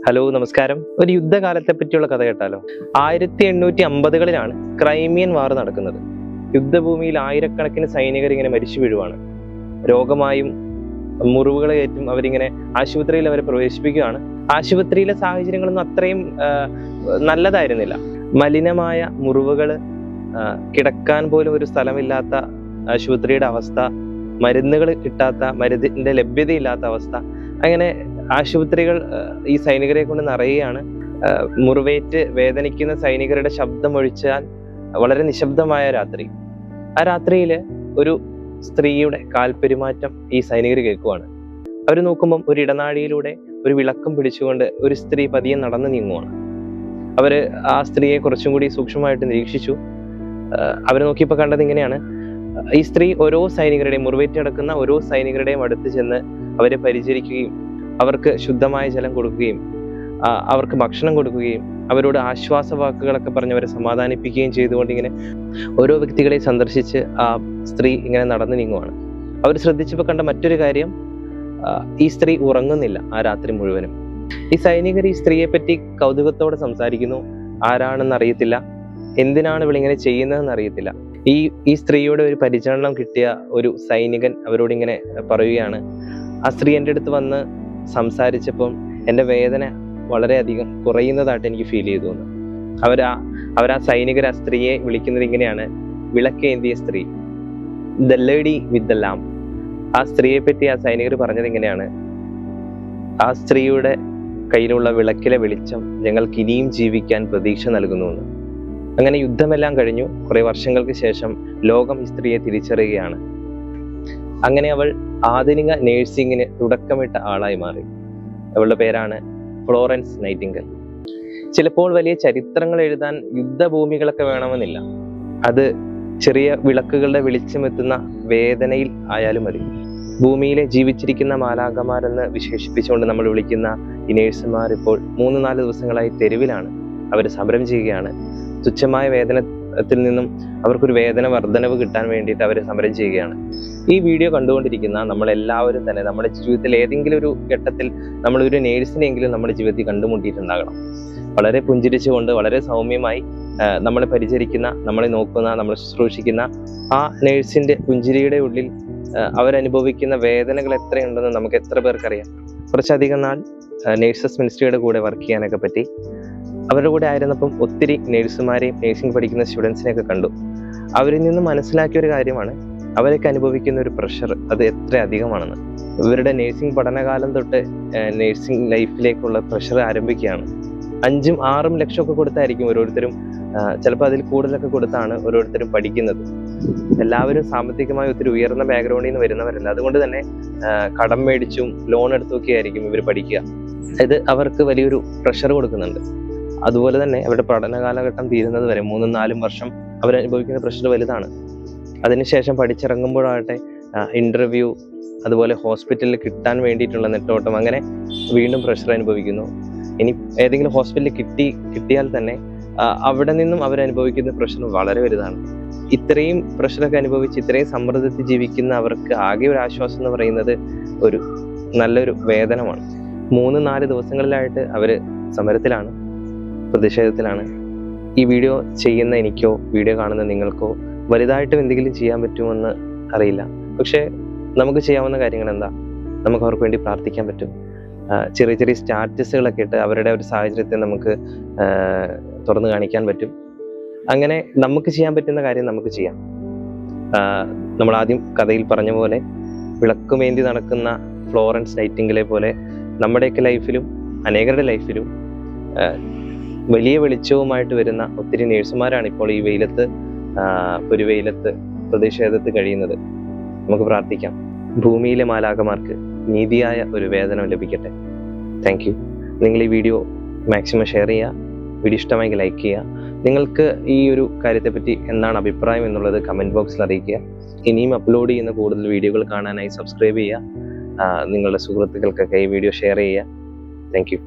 Hello, നമസ്കാരം. ഒരു യുദ്ധകാലത്തെ പറ്റിയുള്ള കഥ കേട്ടാലോ? 1850-കളിലാണ് ക്രൈമിയൻ വാർ നടക്കുന്നത്. യുദ്ധഭൂമിയിൽ ആയിരക്കണക്കിന് സൈനികർ ഇങ്ങനെ മരിച്ചു വീഴുവാണ്. രോഗമായും മുറിവുകളേറ്റും അവരിങ്ങനെ ആശുപത്രിയിൽ അവരെ പ്രവേശിപ്പിക്കുകയാണ്. ആശുപത്രിയിലെ സാഹചര്യങ്ങളൊന്നും അത്രയും നല്ലതായിരുന്നില്ല. മലിനമായ മുറിവുകള്, കിടക്കാൻ പോലും ഒരു സ്ഥലമില്ലാത്ത ആശുപത്രിയുടെ അവസ്ഥ, മരുന്നുകൾ കിട്ടാത്ത, മരുന്നിന്റെ ലഭ്യതയില്ലാത്ത അവസ്ഥ. അങ്ങനെ ആശുപത്രികൾ ഈ സൈനികരെ കൊണ്ട് നിറയുകയാണ്. മുറിവേറ്റ് വേദനിക്കുന്ന സൈനികരുടെ ശബ്ദമൊഴിച്ചാൽ വളരെ നിശബ്ദമായ രാത്രി. ആ രാത്രിയില് ഒരു സ്ത്രീയുടെ കാൽപെരുമാറ്റം ഈ സൈനികർ കേൾക്കുവാണ്. അവർ നോക്കുമ്പം ഒരു ഇടനാഴിയിലൂടെ ഒരു വിളക്കും പിടിച്ചുകൊണ്ട് ഒരു സ്ത്രീ പതിയെ നടന്നു നീങ്ങുവാണ്. അവര് ആ സ്ത്രീയെ കുറച്ചും കൂടി സൂക്ഷ്മമായിട്ട് നിരീക്ഷിച്ചു. അവർ നോക്കിയപ്പോൾ കണ്ടത് ഇങ്ങനെയാണ്: ഈ സ്ത്രീ ഓരോ സൈനികരുടെയും, മുറിവേറ്റ് കിടക്കുന്ന ഓരോ സൈനികരുടെയും അടുത്ത് ചെന്ന് അവരെ പരിചരിക്കുകയും അവർക്ക് ശുദ്ധമായ ജലം കൊടുക്കുകയും അവർക്ക് ഭക്ഷണം കൊടുക്കുകയും അവരോട് ആശ്വാസ വാക്കുകളൊക്കെ പറഞ്ഞ് അവരെ സമാധാനിപ്പിക്കുകയും ചെയ്തുകൊണ്ട് ഇങ്ങനെ ഓരോ വ്യക്തികളെ സന്ദർശിച്ച് ആ സ്ത്രീ ഇങ്ങനെ നടന്നു നീങ്ങുവാണ്. അവർ ശ്രദ്ധിച്ചപ്പോൾ കണ്ട മറ്റൊരു കാര്യം, ഈ സ്ത്രീ ഉറങ്ങുന്നില്ല ആ രാത്രി മുഴുവനും. ഈ സൈനികർ ഈ സ്ത്രീയെ പറ്റി കൗതുകത്തോടെ സംസാരിക്കുന്നു. ആരാണെന്ന് അറിയത്തില്ല, എന്തിനാണ് ഇവളിങ്ങനെ ചെയ്യുന്നതെന്ന് അറിയത്തില്ല. ഈ സ്ത്രീയുടെ ഒരു പരിചരണം കിട്ടിയ ഒരു സൈനികൻ അവരോട് ഇങ്ങനെ പറയുകയാണ്: ആ സ്ത്രീ എൻ്റെ അടുത്ത് വന്ന് സംസാരിച്ചപ്പം എൻ്റെ വേദന വളരെയധികം കുറയുന്നതായിട്ട് എനിക്ക് ഫീൽ ചെയ്തു എന്ന്. അവരാ സൈനികർ ആ സ്ത്രീയെ വിളിക്കുന്നത് ഇങ്ങനെയാണ്: വിളക്കേന്തിയ സ്ത്രീ, the lady with the lamp. ആ സ്ത്രീയെ പറ്റി ആ സൈനികർ പറഞ്ഞത് ഇങ്ങനെയാണ്: ആ സ്ത്രീയുടെ കയ്യിലുള്ള വിളക്കിലെ വെളിച്ചം ഞങ്ങൾക്ക് ഇനിയും ജീവിക്കാൻ പ്രതീക്ഷ നൽകുന്നു എന്ന്. അങ്ങനെ യുദ്ധമെല്ലാം കഴിഞ്ഞു. കുറെ വർഷങ്ങൾക്ക് ശേഷം ലോകം ഈ സ്ത്രീയെ തിരിച്ചറിയുകയാണ്. അങ്ങനെ അവൾ ആധുനിക നേഴ്സിംഗിന് തുടക്കമിട്ട ആളായി മാറി. അവളുടെ പേരാണ് ഫ്ലോറൻസ് നൈറ്റിംഗൽ. ചിലപ്പോൾ വലിയ ചരിത്രങ്ങൾ എഴുതാൻ യുദ്ധഭൂമികളൊക്കെ വേണമെന്നില്ല. അത് ചെറിയ വിളക്കുകളുടെ വെളിച്ചമെത്തുന്ന വേദനയിൽ ആയാലും മതി. ഭൂമിയിലെ ജീവിച്ചിരിക്കുന്ന മാലാഖമാരെന്ന് വിശേഷിപ്പിച്ചുകൊണ്ട് നമ്മൾ വിളിക്കുന്ന ഈ നേഴ്സുമാർ ഇപ്പോൾ 3-4 ദിവസങ്ങളായി തെരുവിലാണ്. അവർ സമരം ചെയ്യുകയാണ്. തുച്ഛമായ വേതനത്തിൽ നിന്നും അവർക്കൊരു വേതന വർധനവ് കിട്ടാൻ വേണ്ടിയിട്ട് അവർ സമരം ചെയ്യുകയാണ്. ഈ വീഡിയോ കണ്ടുകൊണ്ടിരിക്കുന്ന നമ്മളെല്ലാവരും തന്നെ നമ്മുടെ ജീവിതത്തിൽ ഏതെങ്കിലും ഒരു ഘട്ടത്തിൽ നമ്മളൊരു നേഴ്സിനെങ്കിലും നമ്മുടെ ജീവിതത്തിൽ കണ്ടുമുട്ടിയിട്ടുണ്ടാകണം. വളരെ പുഞ്ചിരിച്ചുകൊണ്ട്, വളരെ സൗമ്യമായി നമ്മളെ പരിചരിക്കുന്ന, നമ്മളെ നോക്കുന്ന, നമ്മളെ ശുശ്രൂഷിക്കുന്ന ആ നേഴ്സിന്റെ പുഞ്ചിരിയുടെ ഉള്ളിൽ അവരനുഭവിക്കുന്ന വേദനകൾ എത്രയുണ്ടെന്ന് നമുക്ക് എത്ര പേർക്കറിയാം. കുറച്ചധികം നാൾ നേഴ്സസ് മിനിസ്ട്രിയുടെ കൂടെ വർക്ക് ചെയ്യാനൊക്കെ പറ്റി. അവരുടെ കൂടെ ആയിരുന്നപ്പം ഒത്തിരി നേഴ്സുമാരെയും നേഴ്സിംഗ് പഠിക്കുന്ന സ്റ്റുഡൻസിനെയൊക്കെ കണ്ടു. അവരിൽ നിന്ന് മനസ്സിലാക്കിയ ഒരു കാര്യമാണ്, അവരൊക്കെ അനുഭവിക്കുന്ന ഒരു പ്രഷർ അത് എത്ര അധികമാണെന്ന്. ഇവരുടെ നേഴ്സിംഗ് പഠനകാലം തൊട്ട് നേഴ്സിംഗ് ലൈഫിലേക്കുള്ള പ്രഷർ ആരംഭിക്കുകയാണ്. 5-6 ലക്ഷമൊക്കെ കൊടുത്തായിരിക്കും ഓരോരുത്തരും, ചിലപ്പോൾ അതിൽ കൂടുതലൊക്കെ കൊടുത്താണ് ഓരോരുത്തരും പഠിക്കുന്നത്. എല്ലാവരും സാമ്പത്തികമായി ഒത്തിരി ഉയർന്ന ബാക്ക്ഗ്രൗണ്ടിൽ നിന്ന് വരുന്നവരല്ല. അതുകൊണ്ട് തന്നെ കടം മേടിച്ചും ലോൺ എടുത്തൊക്കെ ആയിരിക്കും ഇവർ പഠിക്കുക. ഇത് അവർക്ക് വലിയൊരു പ്രഷർ കൊടുക്കുന്നുണ്ട്. അതുപോലെ തന്നെ അവരുടെ പഠന കാലഘട്ടം തീരുന്നത് വരെ 3-4 വർഷം അവരനുഭവിക്കുന്ന പ്രഷർ വലുതാണ്. അതിനുശേഷം പഠിച്ചിറങ്ങുമ്പോഴാകട്ടെ ഇന്റർവ്യൂ, അതുപോലെ ഹോസ്പിറ്റലിൽ കിട്ടാൻ വേണ്ടിയിട്ടുള്ള നെട്ടോട്ടം, അങ്ങനെ വീണ്ടും പ്രഷർ അനുഭവിക്കുന്നു. ഇനി ഏതെങ്കിലും ഹോസ്പിറ്റലിൽ കിട്ടിയാൽ തന്നെ അവിടെ നിന്നും അവരനുഭവിക്കുന്ന പ്രഷർ വളരെ വലുതാണ്. ഇത്രയും പ്രഷറൊക്കെ അനുഭവിച്ച് ഇത്രയും സമ്മർദ്ദത്തിൽ ജീവിക്കുന്ന അവർക്ക് ആകെ ഒരു ആശ്വാസം എന്ന് പറയുന്നത് ഒരു നല്ലൊരു വേതനമാണ്. 3-4 ദിവസങ്ങളിലായിട്ട് അവര് സമരത്തിലാണ്, പ്രതിഷേധത്തിലാണ്. ഈ വീഡിയോ ചെയ്യുന്ന എനിക്കോ വീഡിയോ കാണുന്ന നിങ്ങൾക്കോ വലുതായിട്ടും എന്തെങ്കിലും ചെയ്യാൻ പറ്റുമെന്ന് അറിയില്ല. പക്ഷെ നമുക്ക് ചെയ്യാവുന്ന കാര്യങ്ങൾ എന്താ? നമുക്ക് അവർക്ക് വേണ്ടി പ്രാർത്ഥിക്കാൻ പറ്റും. ചെറിയ ചെറിയ സ്റ്റാറ്റസുകളൊക്കെ ഇട്ട് അവരുടെ ഒരു സാഹചര്യത്തെ നമുക്ക് തുറന്നു കാണിക്കാൻ പറ്റും. അങ്ങനെ നമുക്ക് ചെയ്യാൻ പറ്റുന്ന കാര്യം നമുക്ക് ചെയ്യാം. നമ്മൾ ആദ്യം കഥയിൽ പറഞ്ഞ പോലെ വിളക്കുമേന്തി നടക്കുന്ന ഫ്ലോറൻസ് നൈറ്റിംഗലെ പോലെ നമ്മുടെയൊക്കെ ലൈഫിലും അനേകരുടെ ലൈഫിലും വലിയ വെളിച്ചവുമായിട്ട് വരുന്ന ഒത്തിരി നേഴ്സുമാരാണ് ഇപ്പോൾ ഈ വെയിലത്ത് പ്രതിഷേധത്തിൽ കഴിയുന്നത്. നമുക്ക് പ്രാർത്ഥിക്കാം, ഭൂമിയിലെ മാലാഖമാർക്ക് നീതിയായ ഒരു വേതനം ലഭിക്കട്ടെ. Thank you. നിങ്ങൾ ഈ വീഡിയോ മാക്സിമം ഷെയർ ചെയ്യുക. വീഡിയോ ഇഷ്ടമായെങ്കിൽ ലൈക്ക് ചെയ്യുക. നിങ്ങൾക്ക് ഈ ഒരു കാര്യത്തെപ്പറ്റി എന്താണ് അഭിപ്രായം എന്നുള്ളത് കമൻറ്റ് ബോക്സിൽ അറിയിക്കുക. ഇനിയും അപ്ലോഡ് ചെയ്യുന്ന കൂടുതൽ വീഡിയോകൾ കാണാനായി സബ്സ്ക്രൈബ് ചെയ്യുക. നിങ്ങളുടെ സുഹൃത്തുക്കൾക്കൊക്കെ ഈ വീഡിയോ ഷെയർ ചെയ്യുക. Thank you.